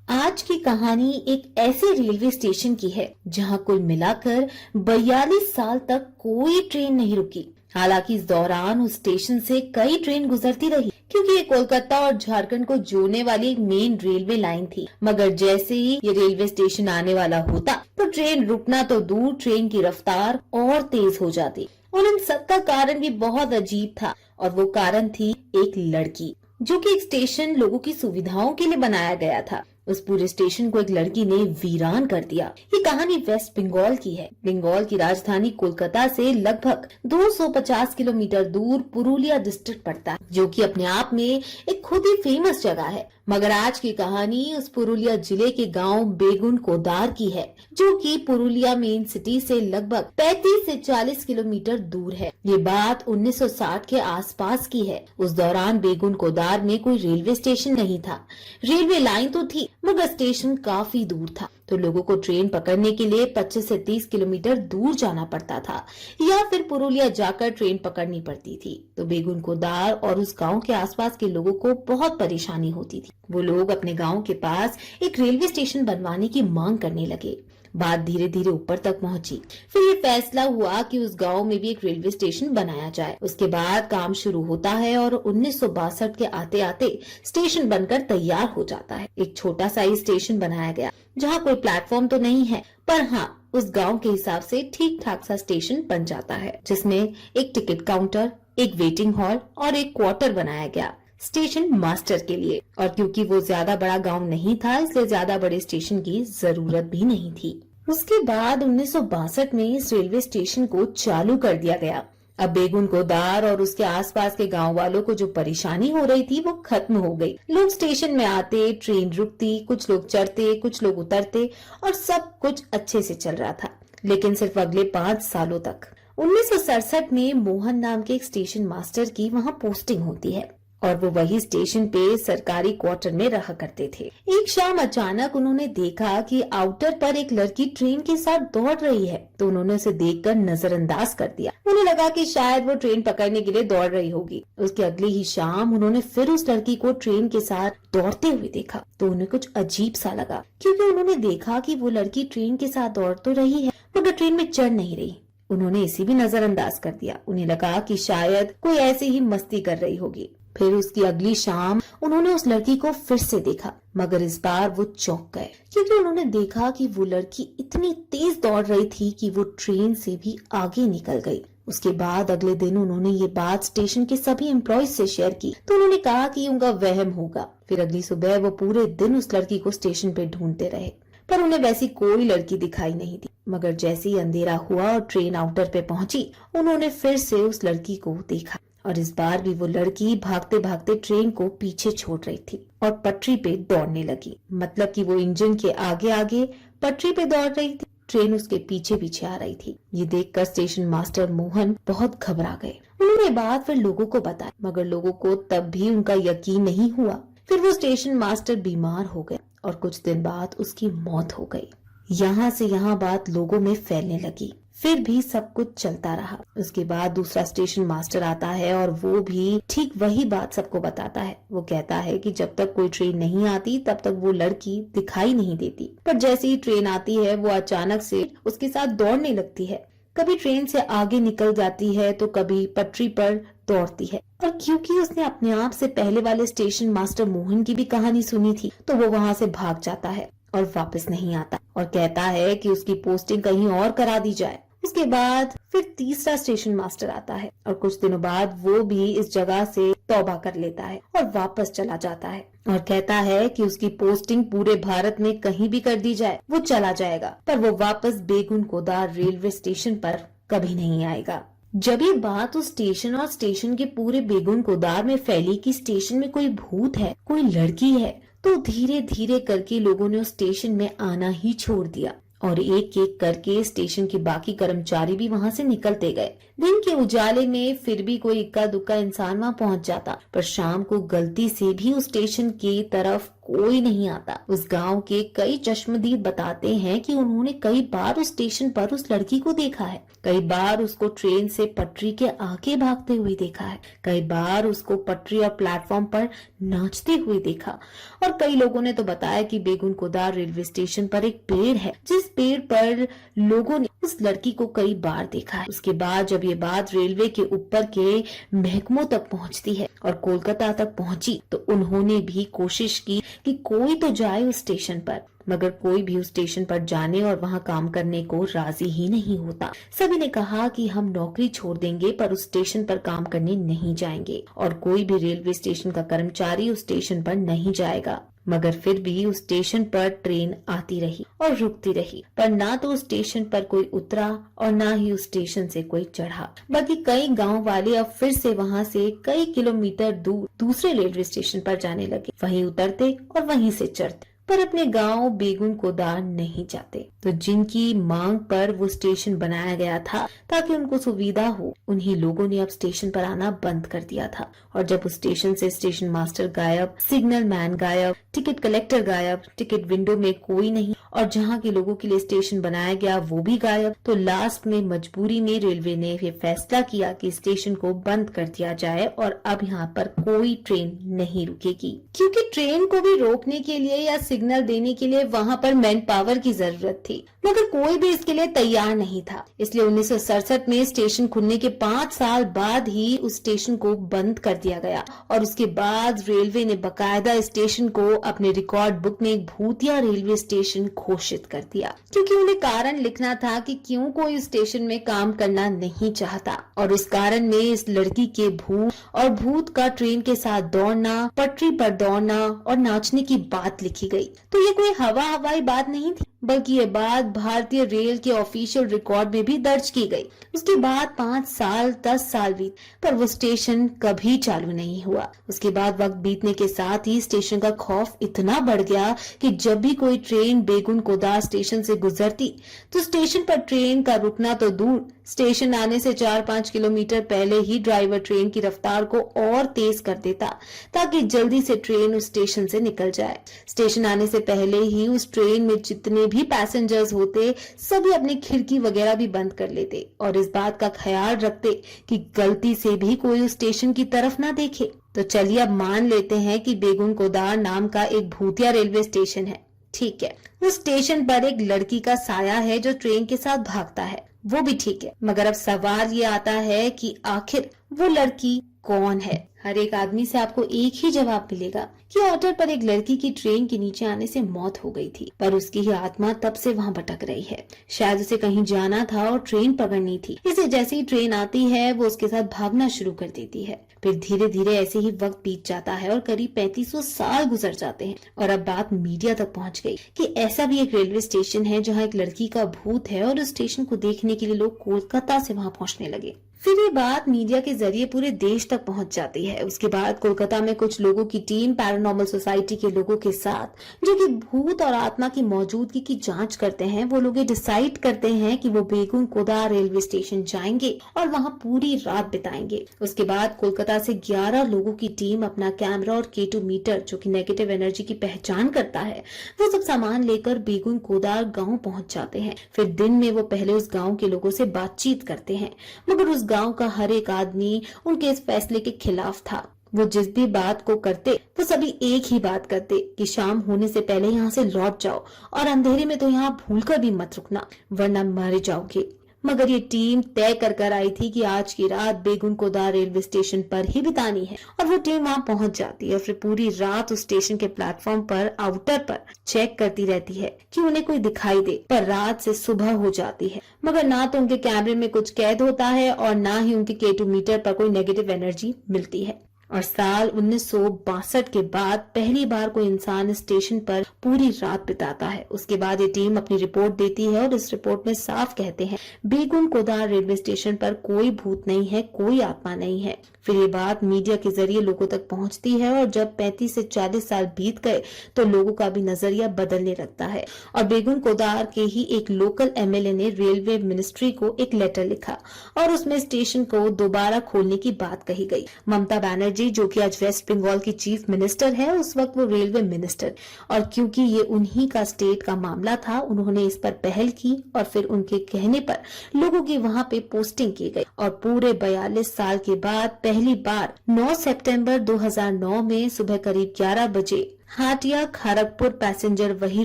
आज की कहानी एक ऐसे रेलवे स्टेशन की है जहां कुल मिलाकर 42 साल तक कोई ट्रेन नहीं रुकी। हालांकि इस दौरान उस स्टेशन से कई ट्रेन गुजरती रही क्योंकि ये कोलकाता और झारखंड को जोड़ने वाली एक मेन रेलवे लाइन थी। मगर जैसे ही ये रेलवे स्टेशन आने वाला होता तो ट्रेन रुकना तो दूर, ट्रेन की रफ्तार और तेज हो जाती। और इन सब का कारण भी बहुत अजीब था और वो कारण थी एक लड़की, जो कि एक स्टेशन लोगों की सुविधाओं के लिए बनाया गया था। उस पूरे स्टेशन को एक लड़की ने वीरान कर दिया। ये कहानी वेस्ट बंगाल की है। बंगाल की राजधानी कोलकाता से लगभग 250 किलोमीटर दूर पुरुलिया डिस्ट्रिक्ट पड़ता है, जो कि अपने आप में एक खुद ही फेमस जगह है। मगर आज की कहानी उस पुरुलिया जिले के गांव बेगुन कोदार की है, जो कि पुरुलिया मेन सिटी से लगभग 35 से 40 किलोमीटर दूर है। ये बात 1960 के आसपास की है। उस दौरान बेगुन कोदार में कोई रेलवे स्टेशन नहीं था। रेलवे लाइन तो थी मगर स्टेशन काफी दूर था, तो लोगों को ट्रेन पकड़ने के लिए 25 से 30 किलोमीटर दूर जाना पड़ता था या फिर पुरुलिया जाकर ट्रेन पकड़नी पड़ती थी। तो बेगुन कोदार और उस गांव के आसपास के लोगों को बहुत परेशानी होती थी। वो लोग अपने गांव के पास एक रेलवे स्टेशन बनवाने की मांग करने लगे। बात धीरे धीरे ऊपर तक पहुंची। फिर ये फैसला हुआ कि उस गांव में भी एक रेलवे स्टेशन बनाया जाए। उसके बाद काम शुरू होता है और 1962 के आते आते स्टेशन बनकर तैयार हो जाता है। एक छोटा सा ही स्टेशन बनाया गया, जहां कोई प्लेटफॉर्म तो नहीं है, पर हाँ, उस गांव के हिसाब से ठीक ठाक सा स्टेशन बन जाता है, जिसमें एक टिकट काउंटर, एक वेटिंग हॉल और एक क्वार्टर बनाया गया स्टेशन मास्टर के लिए। और क्योंकि वो ज्यादा बड़ा गांव नहीं था, इसलिए ज्यादा बड़े स्टेशन की जरूरत भी नहीं थी। उसके बाद 1962 में इस रेलवे स्टेशन को चालू कर दिया गया। अब बेगुन कोदार और उसके आसपास के गांव वालों को जो परेशानी हो रही थी वो खत्म हो गई। लोग स्टेशन में आते, ट्रेन रुकती, कुछ लोग चढ़ते, कुछ लोग उतरते और सब कुछ अच्छे से चल रहा था, लेकिन सिर्फ अगले 5 सालों तक। 1967 में मोहन नाम के एक स्टेशन मास्टर की वहाँ पोस्टिंग होती है और वो वही स्टेशन पे सरकारी क्वार्टर में रहा करते थे। एक शाम अचानक उन्होंने देखा कि आउटर पर एक लड़की ट्रेन के साथ दौड़ रही है, तो उन्होंने उसे देखकर नजरअंदाज कर दिया। उन्हें लगा कि शायद वो ट्रेन पकड़ने के लिए दौड़ रही होगी। उसके अगली ही शाम उन्होंने फिर उस लड़की को ट्रेन के साथ दौड़ते हुए देखा, तो उन्हें कुछ अजीब सा लगा, क्योंकि उन्होंने देखा कि वो लड़की ट्रेन के साथ दौड़ तो रही है मगर ट्रेन में चढ़ नहीं रही। उन्होंने इसे भी नजरअंदाज कर दिया। उन्हें लगा कि शायद कोई ऐसी ही मस्ती कर रही होगी। फिर उसकी अगली शाम उन्होंने उस लड़की को फिर से देखा, मगर इस बार वो चौंक गए, क्योंकि उन्होंने देखा कि वो लड़की इतनी तेज दौड़ रही थी कि वो ट्रेन से भी आगे निकल गई। उसके बाद अगले दिन उन्होंने ये बात स्टेशन के सभी एम्प्लॉयज से शेयर की, तो उन्होंने कहा कि उनका वहम होगा। फिर अगली सुबह वो पूरे दिन उस लड़की को स्टेशन पे ढूंढते रहे, पर उन्हें वैसी कोई लड़की दिखाई नहीं दी। मगर जैसे ही अंधेरा हुआ और ट्रेन आउटर पे पहुंची, उन्होंने फिर से उस लड़की को देखा और इस बार भी वो लड़की भागते भागते ट्रेन को पीछे छोड़ रही थी और पटरी पे दौड़ने लगी। मतलब कि वो इंजन के आगे आगे पटरी पे दौड़ रही थी, ट्रेन उसके पीछे पीछे आ रही थी। ये देखकर स्टेशन मास्टर मोहन बहुत घबरा गए। उन्होंने बात फिर लोगों को बताई, मगर लोगों को तब भी उनका यकीन नहीं हुआ। फिर वो स्टेशन मास्टर बीमार हो गए और कुछ दिन बाद उसकी मौत हो गई। यहाँ से यहाँ बात लोगों में फैलने लगी। फिर भी सब कुछ चलता रहा। उसके बाद दूसरा स्टेशन मास्टर आता है और वो भी ठीक वही बात सबको बताता है। वो कहता है कि जब तक कोई ट्रेन नहीं आती तब तक वो लड़की दिखाई नहीं देती, पर जैसे ही ट्रेन आती है वो अचानक से उसके साथ दौड़ने लगती है। कभी ट्रेन से आगे निकल जाती है तो कभी पटरी पर दौड़ती है। और क्योंकि उसने अपने आप से पहले वाले स्टेशन मास्टर मोहन की भी कहानी सुनी थी, तो वो वहाँ से भाग जाता है और वापस नहीं आता और कहता है कि उसकी पोस्टिंग कहीं और करा दी जाए। उसके बाद फिर तीसरा स्टेशन मास्टर आता है और कुछ दिनों बाद वो भी इस जगह से तौबा कर लेता है और वापस चला जाता है और कहता है कि उसकी पोस्टिंग पूरे भारत में कहीं भी कर दी जाए, वो चला जाएगा, पर वो वापस बेगुन कोदार रेलवे स्टेशन पर कभी नहीं आएगा। जब ये बात उस स्टेशन और स्टेशन के पूरे बेगुन कोदार में फैली कि स्टेशन में कोई भूत है, कोई लड़की है, तो धीरे धीरे करके लोगों ने उस स्टेशन में आना ही छोड़ दिया और एक एक करके स्टेशन के बाकी कर्मचारी भी वहाँ से निकलते गए। दिन के उजाले में फिर भी कोई इक्का दुक्का इंसान वहाँ पहुँच जाता, पर शाम को गलती से भी उस स्टेशन की तरफ कोई नहीं आता। उस गांव के कई चश्मदीद बताते हैं कि उन्होंने कई बार उस स्टेशन पर उस लड़की को देखा है, कई बार उसको ट्रेन से पटरी के आगे भागते हुए देखा है, कई बार उसको पटरी और प्लेटफॉर्म पर नाचते हुए देखा। और कई लोगों ने तो बताया कि बेगुनकोदार रेलवे स्टेशन पर एक पेड़ है, जिस पेड़ पर लोगों ने उस लड़की को कई बार देखा है। उसके बाद जब ये बात रेलवे के ऊपर के महकमों तक पहुंचती है और कोलकाता तक पहुंची, तो उन्होंने भी कोशिश की कि कोई तो जाए उस स्टेशन पर, मगर कोई भी उस स्टेशन पर जाने और वहां काम करने को राजी ही नहीं होता। सभी ने कहा कि हम नौकरी छोड़ देंगे पर उस स्टेशन पर काम करने नहीं जाएंगे, और कोई भी रेलवे स्टेशन का कर्मचारी उस स्टेशन पर नहीं जाएगा। मगर फिर भी उस स्टेशन पर ट्रेन आती रही और रुकती रही, पर ना तो उस स्टेशन पर कोई उतरा और ना ही उस स्टेशन से कोई चढ़ा। बल्कि कई गांव वाले अब फिर से वहां से कई किलोमीटर दूर दूसरे रेलवे स्टेशन पर जाने लगे, वहीं उतरते और वहीं से चढ़ते, पर अपने गांव बेगुनकोदार नहीं जाते। तो जिनकी मांग पर वो स्टेशन बनाया गया था ताकि उनको सुविधा हो, उन्हीं लोगों ने अब स्टेशन पर आना बंद कर दिया था। और जब उस स्टेशन से स्टेशन मास्टर गायब, सिग्नल मैन गायब, टिकट कलेक्टर गायब, टिकट विंडो में कोई नहीं, और जहां के लोगों के लिए स्टेशन बनाया गया वो भी गायब, तो लास्ट में मजबूरी में रेलवे ने ये फैसला किया कि स्टेशन को बंद कर दिया जाए और अब यहाँ पर कोई ट्रेन नहीं रुकेगी, क्योंकि ट्रेन को भी रोकने के लिए या सिग्नल देने के लिए वहां पर मैन पावर की जरूरत थी, मगर कोई भी इसके लिए तैयार नहीं था। इसलिए 1967 में स्टेशन खुलने के 5 साल बाद ही उस स्टेशन को बंद कर दिया गया, और उसके बाद रेलवे ने बकायदा स्टेशन को अपने रिकॉर्ड बुक में एक भूतिया रेलवे स्टेशन घोषित कर दिया, क्योंकि उन्हें कारण लिखना था कि क्यों कोई स्टेशन में काम करना नहीं चाहता। और इस कारण में इस लड़की के भूत और भूत का ट्रेन के साथ दौड़ना, पटरी पर दौड़ना और नाचने की बात लिखी गई। तो ये कोई हवाई बात नहीं थी, बल्कि ये बात भारतीय रेल के ऑफिशियल रिकॉर्ड में भी दर्ज की गई। उसके बाद 5 साल 10 साल बीत, पर वो स्टेशन कभी चालू नहीं हुआ। उसके बाद वक्त बीतने के साथ ही स्टेशन का खौफ इतना बढ़ गया कि जब भी कोई ट्रेन बेगुनकोदार स्टेशन से गुजरती, तो स्टेशन पर ट्रेन का रुकना तो दूर, स्टेशन आने से 4-5 किलोमीटर पहले ही ड्राइवर ट्रेन की रफ्तार को और तेज कर देता, ताकि जल्दी से ट्रेन उस स्टेशन से निकल जाए। स्टेशन आने से पहले ही उस ट्रेन में जितने भी पैसेंजर्स होते, सभी अपनी खिड़की वगैरह भी बंद कर लेते और इस बात का ख्याल रखते कि गलती से भी कोई उस स्टेशन की तरफ ना देखे। तो चलिए अब मान लेते हैं कि बेगुनकोदार नाम का एक भूतिया रेलवे स्टेशन है, ठीक है। उस स्टेशन पर एक लड़की का साया है जो ट्रेन के साथ भागता है, वो भी ठीक है, मगर अब सवाल ये आता है कि आखिर वो लड़की कौन है। हर एक आदमी से आपको एक ही जवाब मिलेगा कि ऑर्डर पर एक लड़की की ट्रेन के नीचे आने से मौत हो गई थी, पर उसकी ही आत्मा तब से वहाँ भटक रही है। शायद उसे कहीं जाना था और ट्रेन पकड़नी थी, इसे जैसे ही ट्रेन आती है वो उसके साथ भागना शुरू कर देती है। फिर धीरे धीरे ऐसे ही वक्त बीत जाता है और करीब 3500 साल गुजर जाते हैं, और अब बात मीडिया तक पहुंच गई कि ऐसा भी एक रेलवे स्टेशन है जहां एक लड़की का भूत है, और उस स्टेशन को देखने के लिए लोग कोलकाता से वहां पहुंचने लगे। फिर ये बात मीडिया के जरिए पूरे देश तक पहुंच जाती है। उसके बाद कोलकाता में कुछ लोगों की टीम पैरानॉर्मल सोसाइटी के लोगों के साथ, जो कि भूत और आत्मा की मौजूदगी की जांच करते हैं, वो लोग डिसाइड करते हैं कि वो बेगुनकोदार रेलवे स्टेशन जाएंगे और वहां पूरी रात बिताएंगे। उसके बाद कोलकाता से 11 लोगों की टीम अपना कैमरा और K2 मीटर, जो कि नेगेटिव एनर्जी की पहचान करता है, वो सब सामान लेकर बेगुनकोदार गाँव पहुंच जाते हैं। फिर दिन में वो पहले उस गाँव के लोगों से बातचीत करते हैं, मगर उस गांव का हर एक आदमी उनके इस फैसले के खिलाफ था। वो जिस भी बात को करते, वो सभी एक ही बात करते कि शाम होने से पहले यहाँ से लौट जाओ, और अंधेरे में तो यहाँ भूलकर भी मत रुकना, वरना मर जाओगे। मगर ये टीम तय कर आई थी कि आज की रात बेगुनकोदार रेलवे स्टेशन पर ही बितानी है, और वो टीम वहाँ पहुंच जाती है और फिर पूरी रात उस स्टेशन के प्लेटफॉर्म पर आउटर पर चेक करती रहती है कि उन्हें कोई दिखाई दे। पर रात से सुबह हो जाती है, मगर ना तो उनके कैमरे में कुछ कैद होता है और ना ही उनके K2 मीटर पर कोई नेगेटिव एनर्जी मिलती है। और साल 1962 के बाद पहली बार कोई इंसान स्टेशन पर पूरी रात बिताता है। उसके बाद ये टीम अपनी रिपोर्ट देती है और इस रिपोर्ट में साफ कहते हैं बेगुनकोदार रेलवे स्टेशन पर कोई भूत नहीं है, कोई आत्मा नहीं है। फिर ये बात मीडिया के जरिए लोगों तक पहुंचती है, और जब 35 से 40 साल बीत गए तो लोगों का भी नजरिया बदलने लगता है, और बेगुनकोदार के ही एक लोकल MLA ने रेलवे मिनिस्ट्री को एक लेटर लिखा और उसमें स्टेशन को दोबारा खोलने की बात कही गई। ममता बनर्जी बनर्जी, जो कि आज वेस्ट बंगाल की चीफ मिनिस्टर है, उस वक्त वो रेलवे मिनिस्टर, और क्योंकि ये उन्हीं का स्टेट का मामला था, उन्होंने इस पर पहल की और फिर उनके कहने पर लोगों की वहां पे पोस्टिंग की गई और पूरे 42 साल के बाद पहली बार 9 सितंबर 2009 में सुबह करीब 11 बजे हाटिया खड़गपुर पैसेंजर वही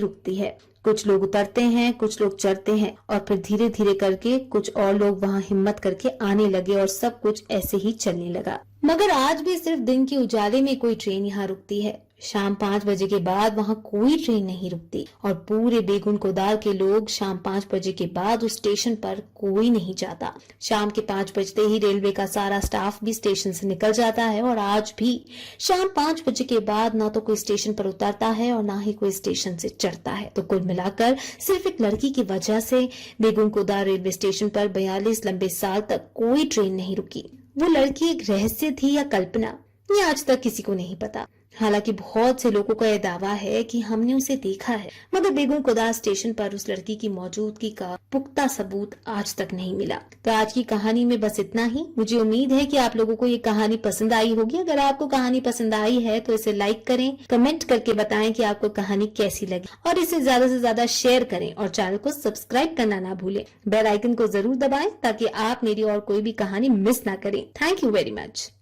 रुकती है। कुछ लोग उतरते हैं, कुछ लोग चढ़ते हैं और फिर धीरे धीरे करके कुछ और लोग वहां हिम्मत करके आने लगे और सब कुछ ऐसे ही चलने लगा। मगर आज भी सिर्फ दिन के उजाले में कोई ट्रेन यहाँ रुकती है। शाम 5 बजे के बाद वहाँ कोई ट्रेन नहीं रुकती और पूरे बेगुन कोदार के लोग शाम 5 बजे के बाद उस स्टेशन पर कोई नहीं जाता। शाम के 5 बजते ही रेलवे का सारा स्टाफ भी स्टेशन से निकल जाता है और आज भी शाम 5 बजे के बाद ना तो कोई स्टेशन पर उतरता है और ना ही कोई स्टेशन से चढ़ता है। तो कुल मिलाकर सिर्फ एक लड़की की वजह से बेगुन कोदार रेलवे स्टेशन पर 42 लंबे साल तक कोई ट्रेन नहीं रुकी। वो लड़की एक रहस्य थी या कल्पना, ये आज तक किसी को नहीं पता। हालांकि बहुत से लोगों का यह दावा है कि हमने उसे देखा है, मगर बेगुन कोदार स्टेशन पर उस लड़की की मौजूदगी का पुख्ता सबूत आज तक नहीं मिला। तो आज की कहानी में बस इतना ही। मुझे उम्मीद है कि आप लोगों को ये कहानी पसंद आई होगी। अगर आपको कहानी पसंद आई है तो इसे लाइक करें, कमेंट करके बताएं कि आपको कहानी कैसी लगी और इसे ज्यादा से ज्यादा शेयर करें और चैनल को सब्सक्राइब करना ना भूलें। बेल आइकन को जरूर दबाएं ताकि आप मेरी और कोई भी कहानी मिस ना करें। Thank you very much.